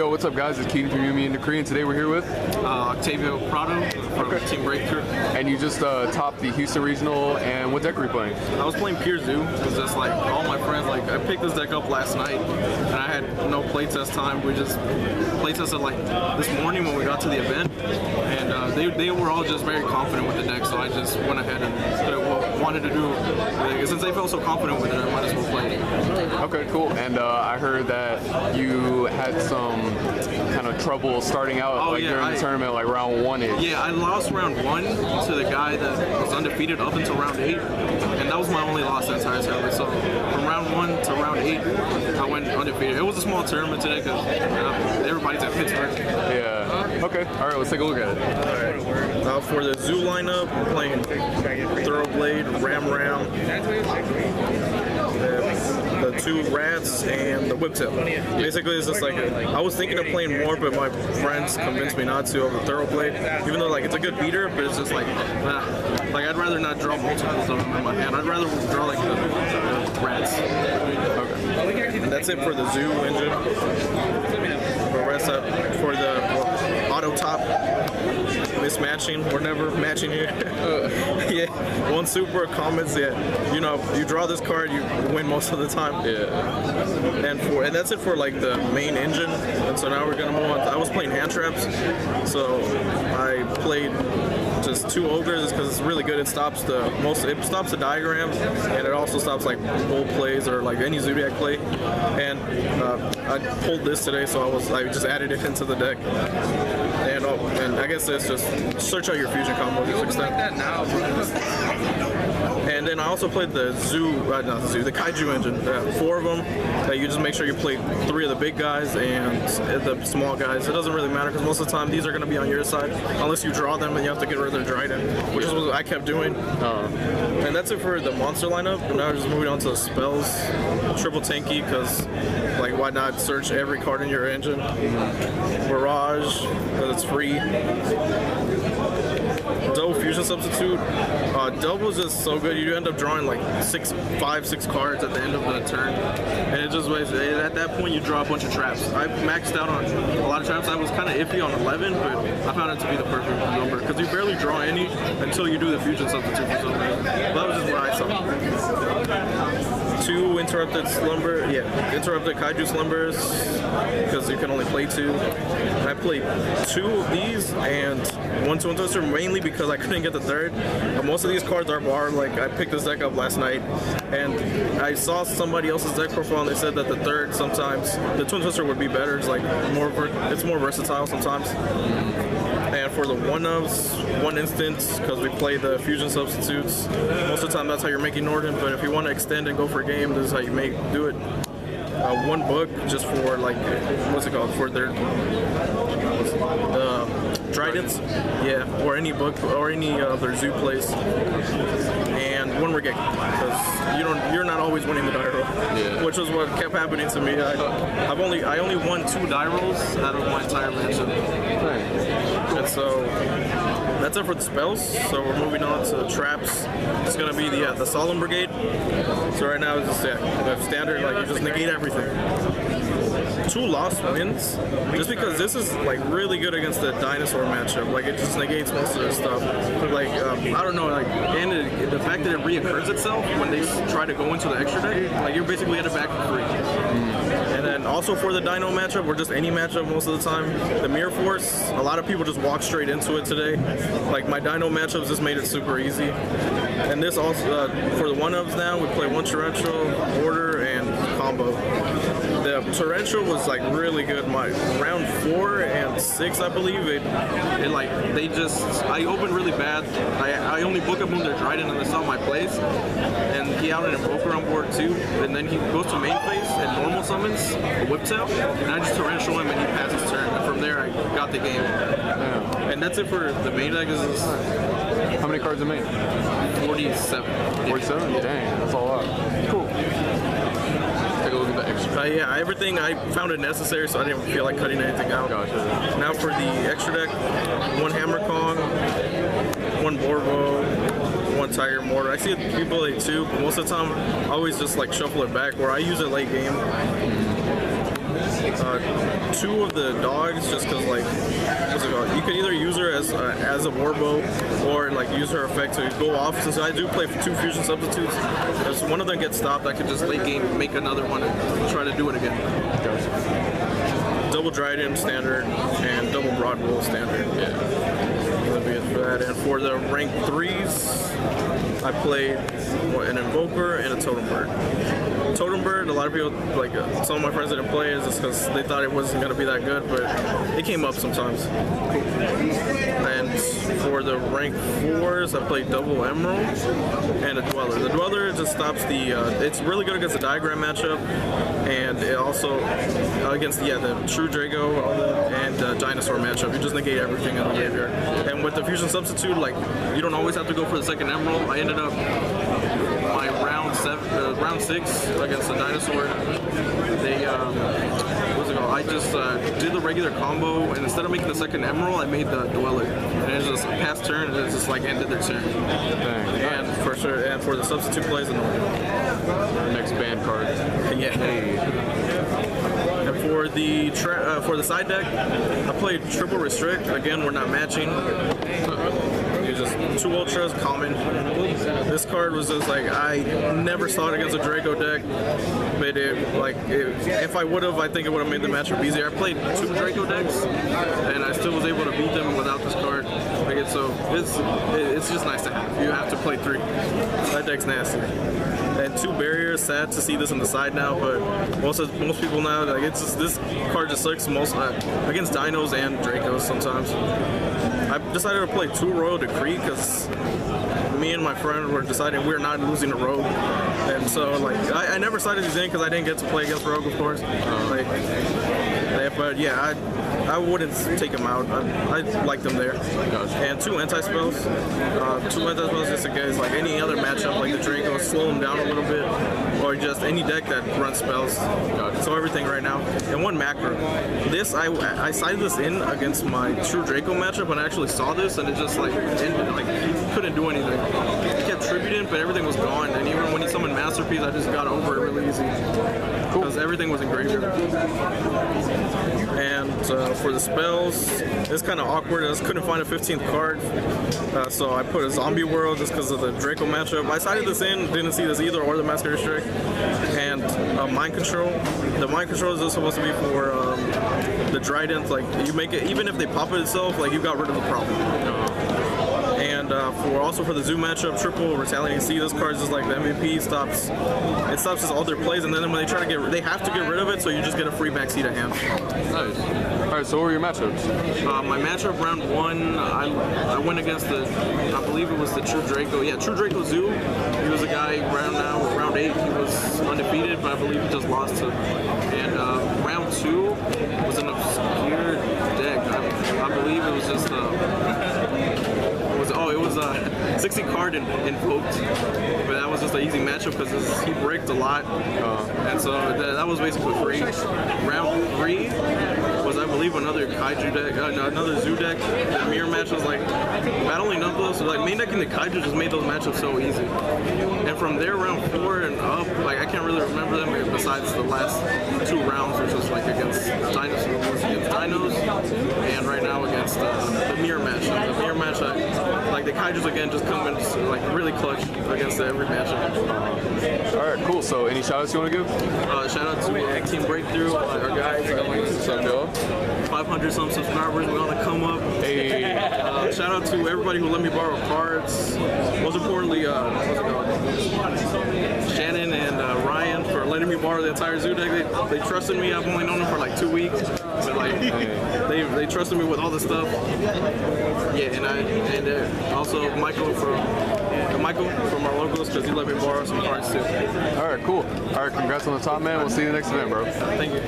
Yo, what's up, guys? It's Keaton from Yumi and Decree, and today we're here with Octavio, Prado from Team Breakthrough. And you just topped the Houston Regional, and what deck were you playing? I was playing Pure Zoo. It was just like all my friends, like I picked this deck up last night, and I had no playtest time. We just playtested like this morning when we got to the event, and they were all just very confident with the deck, so I just went ahead and wanted to do, like, since they felt so confident with it, I might as well play it. Okay, cool. And I heard that you had some kind of trouble starting out during the tournament, like round 1-ish. Yeah, I lost round 1 to the guy that was undefeated up until round 8, and that was my only loss the entire tournament. So from round 1 to round 8, I went undefeated. It was a small tournament today because everybody's at Pittsburgh. Yeah. Okay. All right. Let's take a look at it. All right. For the Zoo lineup, we're playing Thoroughblade, Ram, the 2 rats, and the whiptail. Basically, it's just like I was thinking of playing more, but my friends convinced me not to over Thoroughblade. Even though like it's a good beater, but it's just like like I'd rather not draw multiples of them in my hand. I'd rather draw like the rats. Okay. And that's it for the Zoo engine. The rest up for the auto top. Mismatching, we're never matching here. Yeah, 1 super comments. Yeah, you know, you draw this card, you win most of the time. Yeah. And that's it for like the main engine. And so now we're gonna move on. I was playing hand traps, so I played just 2 ogres because it's really good. It stops the diagrams, and it also stops like bull plays or like any Zoodiac play. And I pulled this today, so I just added it into the deck. And I guess it's just search out your fusion combos to extent. And then I also played the the Kaiju engine. 4 of them. You just make sure you play 3 of the big guys and the small guys. It doesn't really matter because most of the time these are going to be on your side, unless you draw them and you have to get rid of their Dryden, which is what I kept doing. And that's it for the monster lineup. And now we're just moving on to the spells. Triple tanky because, like, why not search every card in your engine? Barrage because it's free. Double fusion substitute. Double is just so good. You end up drawing like 5, 6 cards at the end of the turn, and it just at that point you draw a bunch of traps. I maxed out on a lot of traps. I was kind of iffy on 11, but I found it to be the perfect number because you barely draw any until you do the fusion substitute for some reason. That was just what I saw. 2 interrupted Kaiju slumbers because you can only play 2. I played 2 of these and 1 Twin Twister mainly because I couldn't get the 3rd. But most of these cards are barred. Like I picked this deck up last night and I saw somebody else's deck profile and they said that the 3rd sometimes the Twin Twister would be better. It's like it's more versatile sometimes. And for the 1-ofs, 1 instance, because we play the fusion substitutes, most of the time that's how you're making Norden, but if you want to extend and go for a game, this is how you do it. 1 book just for like, what's it called, for their Tridents, yeah, or any book, or any of their zoo plays. And 1 Regeki, because you're not always winning the die roll, which was what kept happening to me. I only won 2 die rolls out of my entire mansion. And so that's it for the spells. So we're moving on to traps. It's gonna be the Solemn Brigade. So right now it's just standard, like you just negate everything. 2 lost wins, just because this is like really good against the dinosaur matchup. Like it just negates most of this stuff. Like I don't know, like, and the fact that it reoccurs itself when they try to go into the extra deck, like you're basically at it back for free. And then also for the dino matchup, or just any matchup most of the time, the Mirror Force, a lot of people just walk straight into it today. Like my dino matchups just made it super easy. And this also, for the 1-ofs now, we play 1 Torrential, Order, and combo. The Torrential was like really good. My round 4 and 6, I believe, I opened really bad. I only book up when they're Dryden and they saw my plays. And he had an Invoker on board too. And then he goes to main phase and normal summons a Whiptail. And I just Torrential him and he passed his turn. And from there I got the game. And that's it for the main deck. How many cards in main? 47. 47? Dang, that's a lot. Cool. Take a look at the extra. Yeah, everything I found it necessary, so I didn't feel like cutting anything out. Gotcha. Now for the extra deck, 1 Hammer Kong, 1 Borvo, 1 Tiger Mortar. I see people play 2, but most of the time I always just like shuffle it back, where I use it late game. 2 of the dogs, just because like, what's it called? You could either use her as a warbow or like use her effect to go off. Since I do play 2 fusion substitutes, if one of them gets stopped, I could just late game make another one and try to do it again. Double Dryden standard and double Broadwell standard. Yeah. That'd be it for that. And for the rank 3s, I played an Invoker and a Totem Bird. Totem Bird, a lot of people, like some of my friends didn't play it just because they thought it wasn't going to be that good, but it came up sometimes. And for the rank 4s, I played double Emerald and a Dweller. The Dweller just stops it's really good against the Diagram matchup, and it also against the True Drago and Dinosaur matchup. You just negate everything in the graveyard. And with the Fusion Substitute, like, you don't always have to go for the second Emerald. I ended up my round 6 against the Dinosaur. They what's it called? I just did the regular combo, and instead of making the second Emerald, I made the Dweller. And it just past turn, and it just like ended their turn. And for sure, and for the substitute plays, and Next band card. yeah. Hey. And for the side deck, I played triple restrict. Again, we're not matching. Just 2 ultras, common. This card was just like, I never saw it against a Draco deck, but if I would have, I think it would have made the matchup easier. I played 2 Draco decks, and I still was able to beat them without this card. It's just nice to have. You have to play 3. That deck's nasty. And 2 barriers. Sad to see this on the side now, but most people now, like, it's just, this card just sucks most against Dinos and Dracos sometimes. I decided to play 2 Royal Decree because me and my friend were deciding we're not losing a Rogue, and so like I never sided these in because I didn't get to play against Rogue, of course. But yeah, I wouldn't take them out. I like them there. And 2 anti-spells. 2 anti-spells just against like any other matchup, like the Draco, slow them down a little bit, or just any deck that runs spells. So everything right now. And 1 macro. This I sided this in against my True Draco matchup, and I actually saw this, and it just like ended, like couldn't do anything. He kept tributing, but everything was gone. And even when he summoned Masterpiece, I just got over it really easy because everything was in graveyard. And for the spells, it's kind of awkward. I just couldn't find a 15th card, so I put a Zombie World just because of the Draco matchup. I sided this in, didn't see this either, or the Master Restrict. And Mind Control. The Mind Control is just supposed to be for the Trident. Like, you make it, even if they pop it itself, like, you got rid of the problem. And also for the Zoo matchup, triple Retaliating Sea. This card is just like the MVP. It stops just all their plays, and then when they try to they have to get rid of it, so you just get a free backseat at hand. Nice. All right, so what were your matchups? My matchup round 1, I went against I believe it was the True Draco. Yeah, True Draco Zoo. He was a guy round 8. He was undefeated, but I believe he just lost to. And round 2 was an obscure deck. I believe it was just it was 60 card invoked, but that was just an easy matchup because he bricked a lot, and so that was basically free. Round 3 was, I believe, another Kaiju deck, another Zoo deck. The mirror match was like battling Knuckles, so like main decking the Kaiju just made those matchups so easy. And from there, round 4 and up, like I can't really remember them besides the last 2 rounds, which was like against Dinos, and right now against the mirror match. The mirror match, like the Kaijus again just come in like really clutch against every matchup. All right, cool. So any shout outs you want to give? Shout out to Team Breakthrough, our guys. What's up, y'all? 500 some subscribers, we're on the come up. Hey. Shout out to everybody who let me borrow cards. Most importantly, Shannon and Ryan for letting me borrow the entire Zoo deck. They trusted me. I've only known them for like 2 weeks, but like they trusted me with all this stuff. Yeah, and also Michael from our locals, because he let me borrow some cards too. All right, cool. All right, congrats on the top, man. We'll see you next event, bro. Thank you.